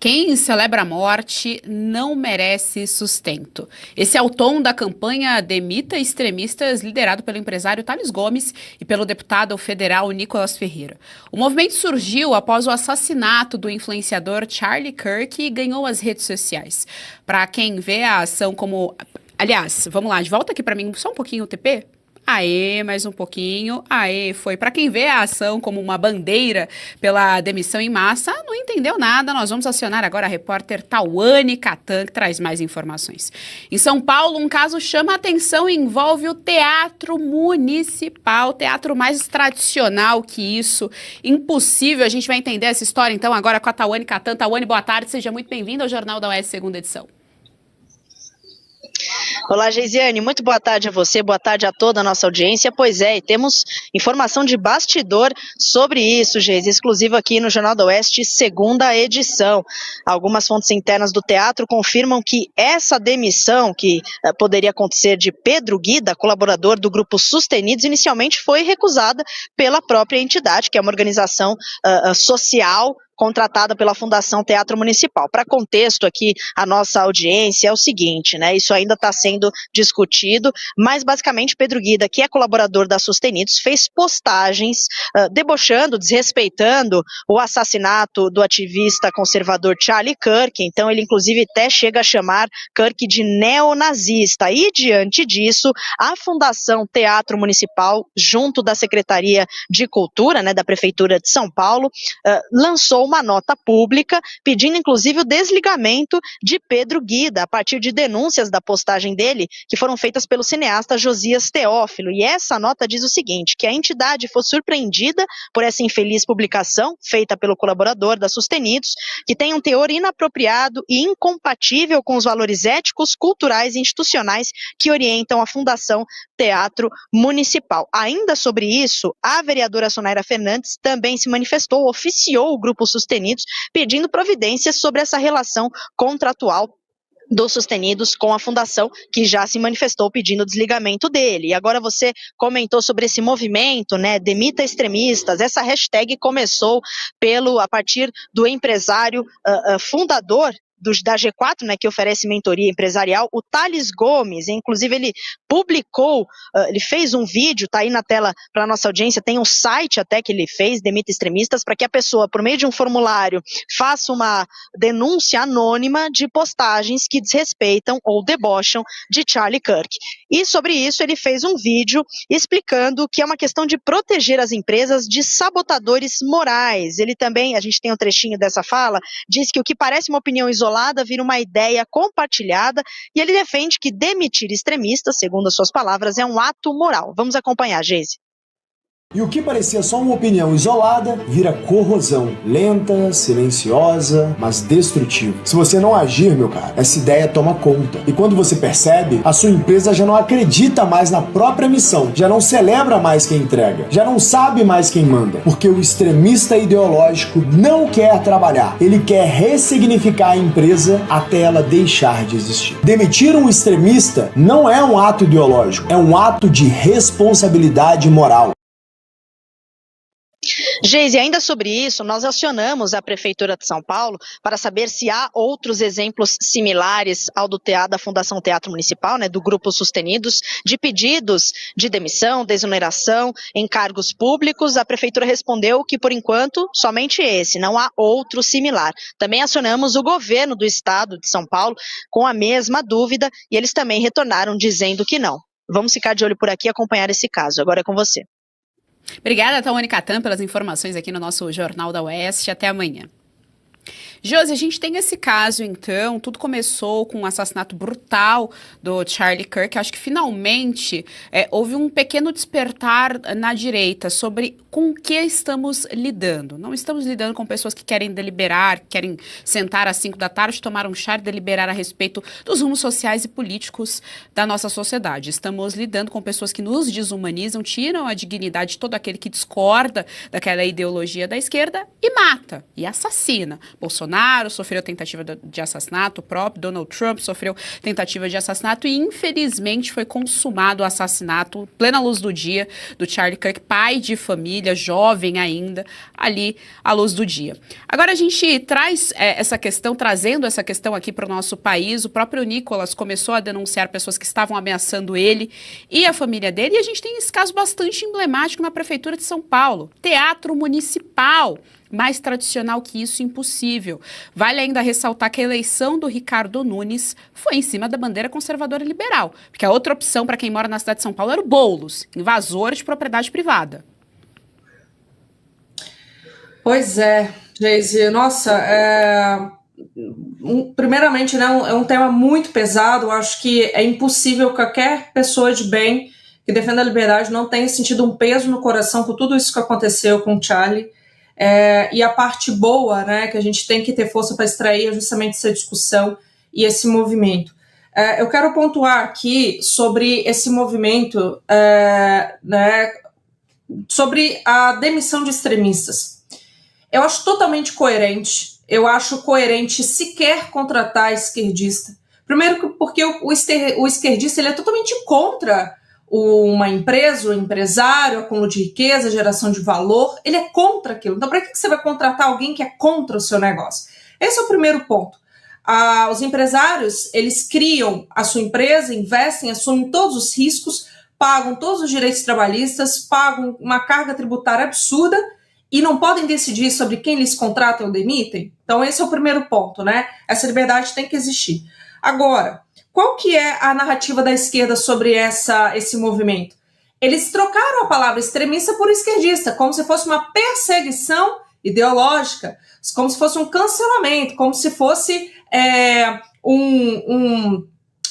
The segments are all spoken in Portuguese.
Quem celebra a morte não merece sustento. Esse é o tom da campanha Demita Extremistas, liderado pelo empresário Thales Gomes e pelo deputado federal Nicolas Ferreira. O movimento surgiu após o assassinato do influenciador Charlie Kirk e ganhou as redes sociais. Para quem vê a ação como... Aliás, vamos lá, de volta aqui para mim só um pouquinho o TP. Aê, mais um pouquinho. Aê, foi. Para quem vê a ação como uma bandeira pela demissão em massa, não entendeu nada. Nós vamos acionar agora a repórter Tawane Catan, que traz mais informações. Em São Paulo, um caso chama a atenção e envolve o Teatro Municipal, teatro mais tradicional que isso. Impossível. A gente vai entender essa história, então, agora com a Tawane Catan. Tawane, boa tarde. Seja muito bem-vinda ao Jornal da UES, segunda edição. Olá, Geisiane, muito boa tarde a você, boa tarde a toda a nossa audiência. Pois é, e temos informação de bastidor sobre isso, Geis, exclusivo aqui no Jornal da Oeste, segunda edição. Algumas fontes internas do teatro confirmam que essa demissão, que poderia acontecer de Pedro Guida, colaborador do grupo Sustenidos, inicialmente foi recusada pela própria entidade, que é uma organização social contratada pela Fundação Teatro Municipal. Para contexto aqui, a nossa audiência é o seguinte, né? Isso ainda está sendo discutido, mas basicamente Pedro Guida, que é colaborador da Sustenidos, fez postagens debochando, desrespeitando o assassinato do ativista conservador Charlie Kirk. Então ele inclusive até chega a chamar Kirk de neonazista. E diante disso, a Fundação Teatro Municipal, junto da Secretaria de Cultura, né, da Prefeitura de São Paulo, lançou uma nota pública pedindo inclusive o desligamento de Pedro Guida a partir de denúncias da postagem dele que foram feitas pelo cineasta Josias Teófilo. E essa nota diz o seguinte, que a entidade foi surpreendida por essa infeliz publicação feita pelo colaborador da Sustenidos, que tem um teor inapropriado e incompatível com os valores éticos, culturais e institucionais que orientam a Fundação Teatro Municipal. Ainda sobre isso, a vereadora Sonaira Fernandes também se manifestou, oficiou o grupo Sustenidos, pedindo providências sobre essa relação contratual dos Sustenidos com a fundação, que já se manifestou pedindo o desligamento dele. E agora você comentou sobre esse movimento, né, Demita Extremistas. Essa hashtag começou a partir do empresário fundador da G4, né, que oferece mentoria empresarial, o Thales Gomes. Inclusive ele publicou, ele fez um vídeo, tá aí na tela para a nossa audiência, tem um site até que ele fez, Demita Extremistas, para que a pessoa, por meio de um formulário, faça uma denúncia anônima de postagens que desrespeitam ou debocham de Charlie Kirk. E sobre isso ele fez um vídeo explicando que é uma questão de proteger as empresas de sabotadores morais. Ele também, a gente tem um trechinho dessa fala, diz que o que parece uma opinião isolada vira uma ideia compartilhada, e ele defende que demitir extremistas, segundo as suas palavras, é um ato moral. Vamos acompanhar, Geise. E o que parecia só uma opinião isolada vira corrosão, lenta, silenciosa, mas destrutiva. Se você não agir, meu cara, essa ideia toma conta. E quando você percebe, a sua empresa já não acredita mais na própria missão, já não celebra mais quem entrega, já não sabe mais quem manda, porque o extremista ideológico não quer trabalhar, ele quer ressignificar a empresa até ela deixar de existir. Demitir um extremista não é um ato ideológico, é um ato de responsabilidade moral. Geise, ainda sobre isso, nós acionamos a Prefeitura de São Paulo para saber se há outros exemplos similares ao da Fundação Teatro Municipal, né, do Grupo Sustenidos, de pedidos de demissão, desoneração em cargos públicos. A Prefeitura respondeu que, por enquanto, somente esse, não há outro similar. Também acionamos o governo do estado de São Paulo com a mesma dúvida e eles também retornaram dizendo que não. Vamos ficar de olho por aqui e acompanhar esse caso. Agora é com você. Obrigada, Tawane Catan, pelas informações aqui no nosso Jornal da Oeste. Até amanhã. Josi, a gente tem esse caso, então, tudo começou com um assassinato brutal do Charlie Kirk. Acho que finalmente houve um pequeno despertar na direita sobre com o que estamos lidando. Não estamos lidando com pessoas que querem deliberar, querem sentar às 5 da tarde, tomar um chá e deliberar a respeito dos rumos sociais e políticos da nossa sociedade. Estamos lidando com pessoas que nos desumanizam, tiram a dignidade de todo aquele que discorda daquela ideologia da esquerda e mata, e assassina. Bolsonaro Bolsonaro sofreu tentativa de assassinato, o próprio Donald Trump sofreu tentativa de assassinato e, infelizmente, foi consumado o assassinato, plena luz do dia, do Charlie Kirk, pai de família, jovem ainda, ali à luz do dia. Agora a gente traz trazendo essa questão aqui para o nosso país. O próprio Nicolas começou a denunciar pessoas que estavam ameaçando ele e a família dele, e a gente tem esse caso bastante emblemático na Prefeitura de São Paulo. Teatro Municipal. Mais tradicional que isso, impossível. Vale ainda ressaltar que a eleição do Ricardo Nunes foi em cima da bandeira conservadora e liberal, porque a outra opção para quem mora na cidade de São Paulo era o Boulos, invasor de propriedade privada. Pois é, Geise, nossa, primeiramente, né, é um tema muito pesado. Eu acho que é impossível que qualquer pessoa de bem que defenda a liberdade não tenha sentido um peso no coração por tudo isso que aconteceu com o Charlie. E a parte boa, né, que a gente tem que ter força para extrair é justamente essa discussão e esse movimento. Eu quero pontuar aqui sobre esse movimento, né, sobre a demissão de extremistas. Eu acho totalmente coerente. Eu acho coerente sequer contratar esquerdista. Primeiro porque o esquerdista ele é totalmente contra uma empresa, um empresário, acúmulo de riqueza, geração de valor, ele é contra aquilo. Então, para que você vai contratar alguém que é contra o seu negócio? Esse é o primeiro ponto. Os empresários, eles criam a sua empresa, investem, assumem todos os riscos, pagam todos os direitos trabalhistas, pagam uma carga tributária absurda e não podem decidir sobre quem eles contratam ou demitem. Então, esse é o primeiro ponto, né? Essa liberdade tem que existir. Agora, qual que é a narrativa da esquerda sobre esse movimento? Eles trocaram a palavra extremista por esquerdista, como se fosse uma perseguição ideológica, como se fosse um cancelamento, como se fosse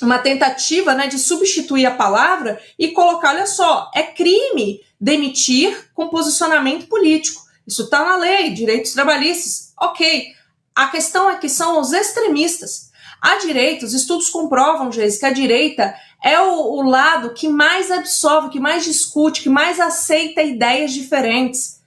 uma tentativa, né, de substituir a palavra e colocar, olha só, é crime demitir com posicionamento político. Isso está na lei, direitos trabalhistas. Ok, a questão é que são os extremistas. A direita, os estudos comprovam, Geise, que a direita é o lado que mais absorve, que mais discute, que mais aceita ideias diferentes.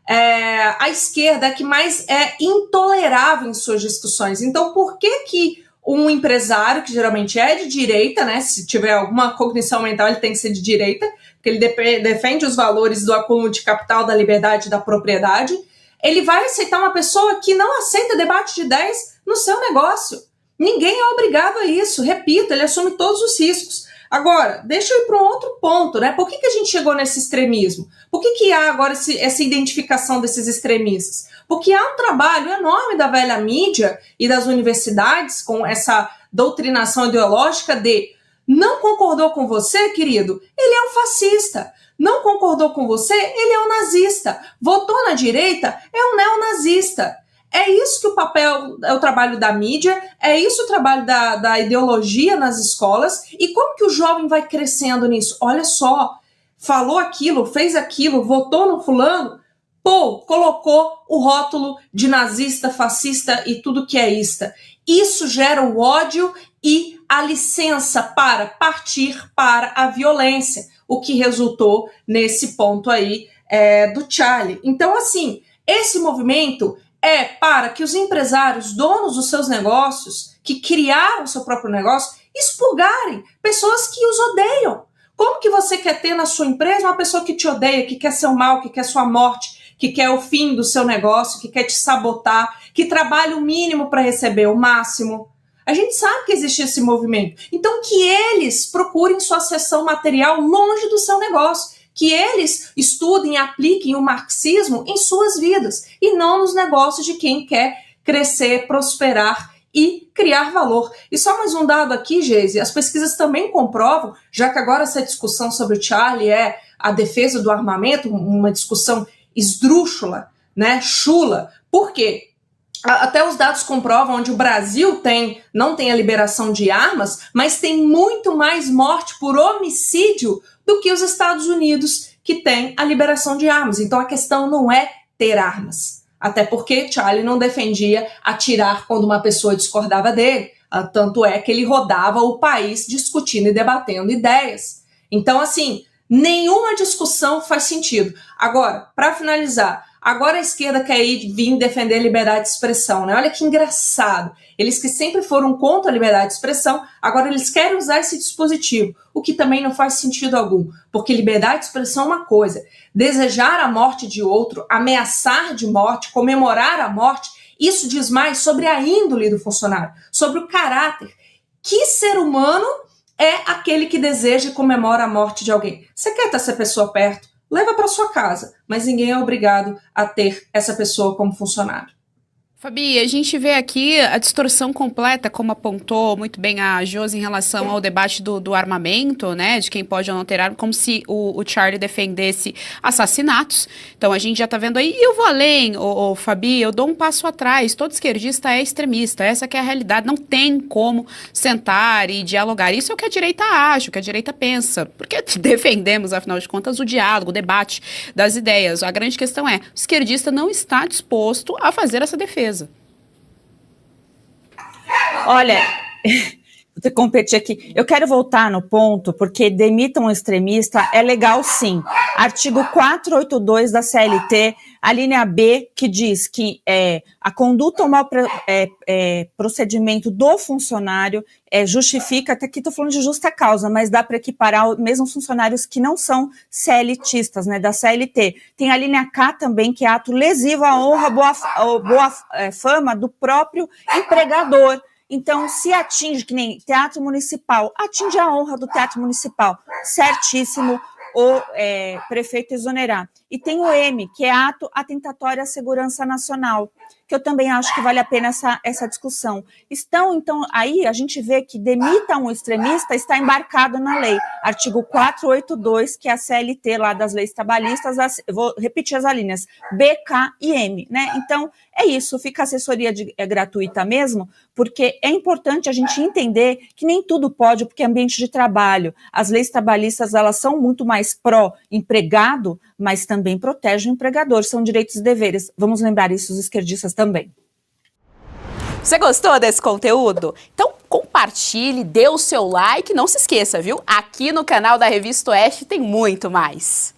A esquerda é que mais é intolerável em suas discussões. Então, por que um empresário, que geralmente é de direita, né, se tiver alguma cognição mental, ele tem que ser de direita, porque ele defende os valores do acúmulo de capital, da liberdade e da propriedade, ele vai aceitar uma pessoa que não aceita debate de ideias no seu negócio? Ninguém é obrigado a isso, repito, ele assume todos os riscos. Agora, deixa eu ir para um outro ponto, né? Por que a gente chegou nesse extremismo? Por que há agora essa identificação desses extremistas? Porque há um trabalho enorme da velha mídia e das universidades com essa doutrinação ideológica de não concordou com você, querido? Ele é um fascista. Não concordou com você? Ele é um nazista. Votou na direita? É um neonazista. É isso que é o trabalho da mídia, é isso o trabalho da ideologia nas escolas. E como que o jovem vai crescendo nisso? Olha só, falou aquilo, fez aquilo, votou no fulano, colocou o rótulo de nazista, fascista e tudo que é ista. Isso gera o ódio e a licença para partir para a violência, o que resultou nesse ponto aí do Charlie. Então, assim, esse movimento é para que os empresários, donos dos seus negócios, que criaram o seu próprio negócio, expurgarem pessoas que os odeiam. Como que você quer ter na sua empresa uma pessoa que te odeia, que quer seu mal, que quer sua morte, que quer o fim do seu negócio, que quer te sabotar, que trabalha o mínimo para receber o máximo? A gente sabe que existe esse movimento. Então que eles procurem sua seção material longe do seu negócio. Que eles estudem e apliquem o marxismo em suas vidas e não nos negócios de quem quer crescer, prosperar e criar valor. E só mais um dado aqui, Geise, as pesquisas também comprovam, já que agora essa discussão sobre o Charlie é a defesa do armamento, uma discussão esdrúxula, né, chula. Por quê? Até os dados comprovam onde o Brasil não tem a liberação de armas, mas tem muito mais morte por homicídio do que os Estados Unidos, que tem a liberação de armas. Então a questão não é ter armas. Até porque Charlie não defendia atirar quando uma pessoa discordava dele. Tanto é que ele rodava o país discutindo e debatendo ideias. Então, assim, nenhuma discussão faz sentido. Agora, para finalizar, Agora a esquerda quer vir defender a liberdade de expressão, né? Olha que engraçado. Eles que sempre foram contra a liberdade de expressão, agora eles querem usar esse dispositivo, o que também não faz sentido algum, porque liberdade de expressão é uma coisa, desejar a morte de outro, ameaçar de morte, comemorar a morte, isso diz mais sobre a índole do funcionário, sobre o caráter. Que ser humano é aquele que deseja e comemora a morte de alguém? Você quer ter essa pessoa perto? Leva para sua casa, mas ninguém é obrigado a ter essa pessoa como funcionário. Fabi, a gente vê aqui a distorção completa, como apontou muito bem a Josi em relação ao debate do armamento, né, de quem pode ou não ter arma, como se o Charlie defendesse assassinatos. Então a gente já tá vendo aí, e eu vou além, Fabi, eu dou um passo atrás, todo esquerdista é extremista, essa que é a realidade, não tem como sentar e dialogar. Isso é o que a direita acha, o que a direita pensa, porque defendemos, afinal de contas, o diálogo, o debate das ideias. A grande questão é, o esquerdista não está disposto a fazer essa defesa. Olha, vou ter que competir aqui. Eu quero voltar no ponto, porque demitam um extremista é legal sim. Artigo 482 da CLT, a linha B, que diz que a conduta ou mau procedimento do funcionário justifica, até aqui estou falando de justa causa, mas dá para equiparar mesmo funcionários que não são CLTistas, né, da CLT. Tem a linha K também, que é ato lesivo à honra, boa fama do próprio empregador. Então, se atinge, que nem teatro municipal, atinge a honra do teatro municipal, certíssimo, o prefeito exonerar. E tem o M, que é ato atentatório à segurança nacional, que eu também acho que vale a pena essa discussão. Então, aí a gente vê que demita um extremista está embarcado na lei. Artigo 482, que é a CLT lá das leis trabalhistas, vou repetir as alíneas, B, K e M, né? Então, é isso, fica assessoria gratuita mesmo, porque é importante a gente entender que nem tudo pode, porque é ambiente de trabalho. As leis trabalhistas, elas são muito mais pró-empregado, mas também protegem o empregador, são direitos e deveres. Vamos lembrar isso os esquerdistas também. Você gostou desse conteúdo? Então compartilhe, dê o seu like, não se esqueça, viu? Aqui no canal da Revista Oeste tem muito mais.